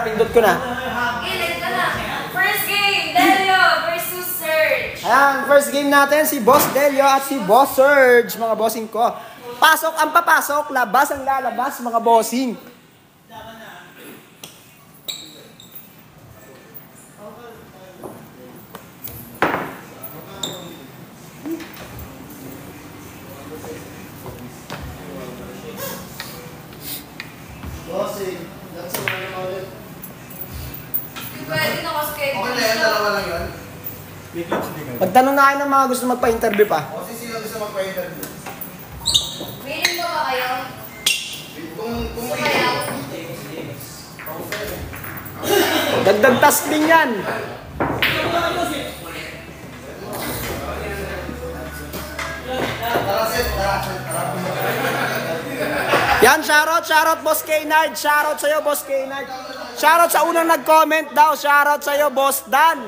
Pindot ko na. Ilan ka na. First game, Delio versus Serge. Ayan, first game natin, si Boss Delio at si Boss Serge, mga bossing ko. Pasok ang papasok, labas ang lalabas, mga bossing. Bossing, that's a one about it. Pwede na kasi Okay na yan, dalawa lang yun. Magtanong na kayo ng mga gusto magpa-interview pa. Bossing, sino gusto magpa-interview? willing ba ba kayo? Kung Gusto kayo? Dagdag task din yan. tara, Seth, tara. Yan, shoutout Boss Kaynard. Shoutout sa'yo, Boss Kaynard. Shoutout sa unang nag-comment daw. Shoutout sa'yo, Boss Dan.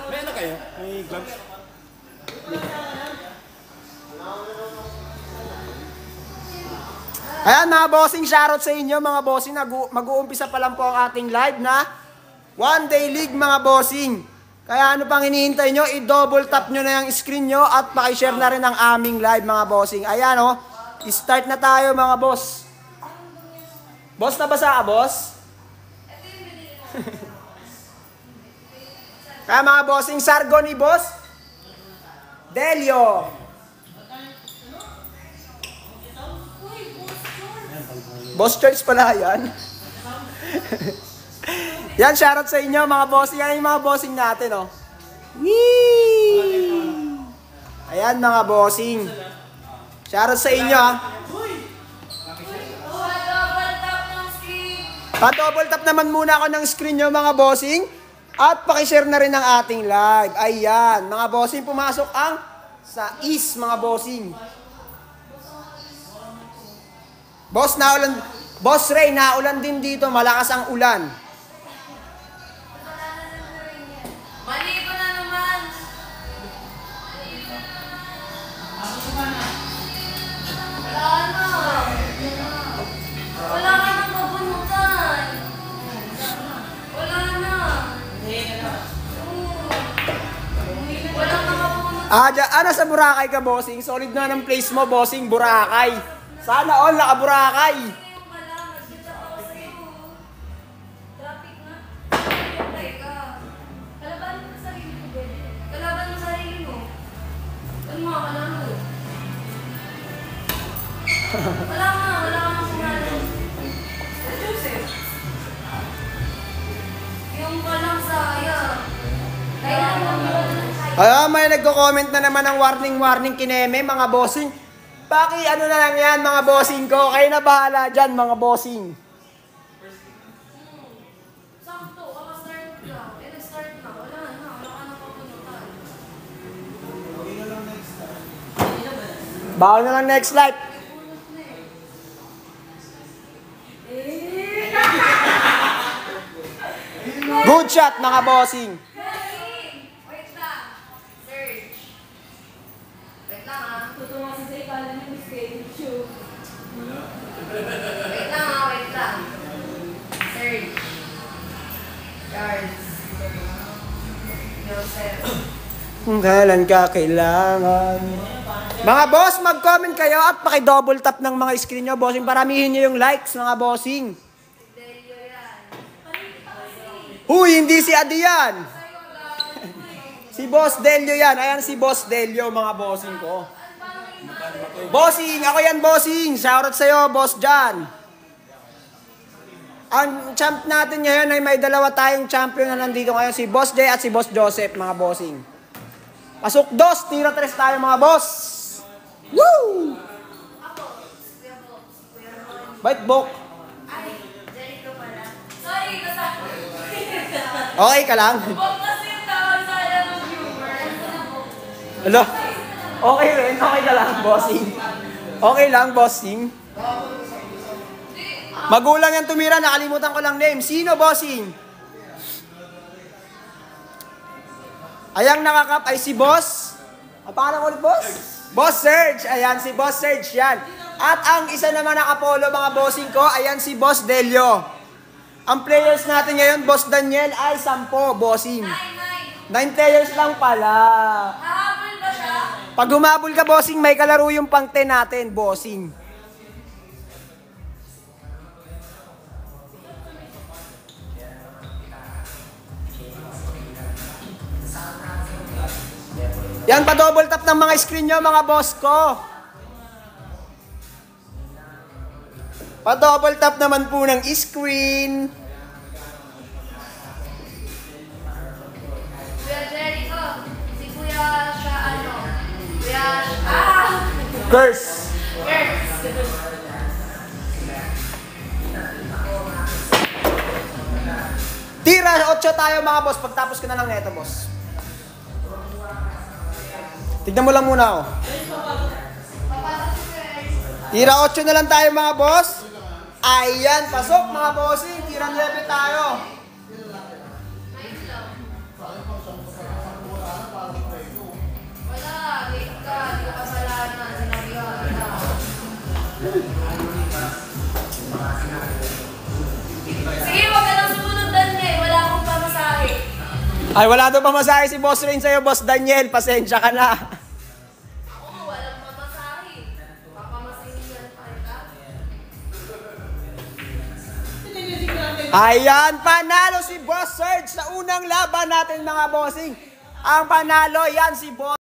May ano kayo? May gloves? Ayan mga bossing, shoutout sa inyo mga bossing. Mag-uumpisa pa lang po ang ating live na One Day League mga bossing. Kaya ano pang hinihintay nyo, i-double tap nyo na yung screen nyo at pakishare na rin ang aming live mga bossing. Ayan o, start na tayo mga boss. Boss, nabasa ka boss? Kaya mga bossing, Sargo ni Boss Delio. Boss Church pala yan. Yan, shoutout sa inyo mga bossing. Yan yung mga bossing natin, oh. Whee! Ayan mga bossing. Shoutout sa inyo, ah. Double tap ng screen. Pa-double tap naman muna ako ng screen nyo mga bossing. At pakishare na rin ang ating live. Ayan, mga bossing, pumasok ang sa East, mga bossing. Boss, naulan. Boss Ray, naulan din dito. Malakas ang ulan. Mali ko na naman. Wala na. Wala ka nang mabunutan. Wala na. Wala ka mabunutan. Ano sa Boracay ka, bossing? Solid na ng place mo, bossing, Boracay. Sana all naka-Boracay. Yung pala, nagkita ako sa'yo. Traffic na. Hintay ka. Kalaban mo sa sarili mo, Bede. Kalaban mo sa sarili mo. Ano mga kalalo? Wala ka pangalan. Joseph. Yung palang sayang. Kaya Ay, may nagko-comment na naman ng warning kineme, mga bossing. Ano na lang yan, mga bossing ko. Kayo na bahala dyan, mga bossing. sakto, kaka-start lang. Nag-start na. Wala na. Wala ka nang papunutan. Bawal na lang next live. Good shot, mga bossing. Wait lang. Search. Wait lang ah. Tutungan sa ikala ni Miss Kate Chu. Wait lang ah. Wait lang. Search. Guards. Joseph. Kung kailan ka kailangan. Mga boss, mag-comment kayo at paki-double tap ng mga screen nyo, bossing. Paramihin nyo yung likes, mga bossing. Delio yan. Huy, hindi si Adi yan. Si Boss Delio yan. Ayan si Boss Delio, mga bossing ko. Bossing, ako yan, bossing. Shoutout sa'yo, Boss John. Ang champ natin ngayon ay may dalawa tayong champion na nandito ngayon, si Boss Jay at si Boss Joseph, mga bossing. Pasok dos, tira tres tayo, mga boss. Woo! Bite bok. Ay, Jericho pala. Sorry, basta. Okay ka lang? Bok kasi yung tawag sa alam ng viewer. Hello? Okay rin, okay ka lang, bossing. Okay lang, bossing. Magulang yan tumira, nakalimutan ko lang name. Sino, bossing? Ayang nakakap ay si Boss. Ang pangalan ko ulit, Boss? Boss Serge. Ayan, si Boss Serge yan. At ang isa naman nakapolo mga bossing ko, ayan si Boss Delio. Ang players natin ngayon, Boss Daniel, ay 10, bossing. 9 players lang pala. Hahabol ba siya? Pag humabol ka, bossing, may kalaro yung pang 10 natin, bossing. Yan, pa-double tap ng mga screen nyo, mga boss ko. Pa-double tap naman po ng screen. Kuya Jericho, si Kuya siya ano? Kuya... Curse. Yes! Tira 8 tayo mga boss. Pagtapos ko na lang neto, boss. Tignan mo lang muna ako. Tira 8 na lang tayo mga boss. Ayan, pasok mga bossing. Tira 9 tayo. Wala, late ka. Di ka kasalanan. Sinabihan kita. Sige, wag ka lang sumunod, Daniel. Wala akong pamasahe. Ay, wala daw pamasahe si Boss Rain sa'yo, Boss Daniel. Pasensya ka na. Ako, walang pamasahe. Papamasahihan pa kita. Ayan, panalo si Boss Serge sa unang laban natin mga bossing. Ang panalo, yan si Boss.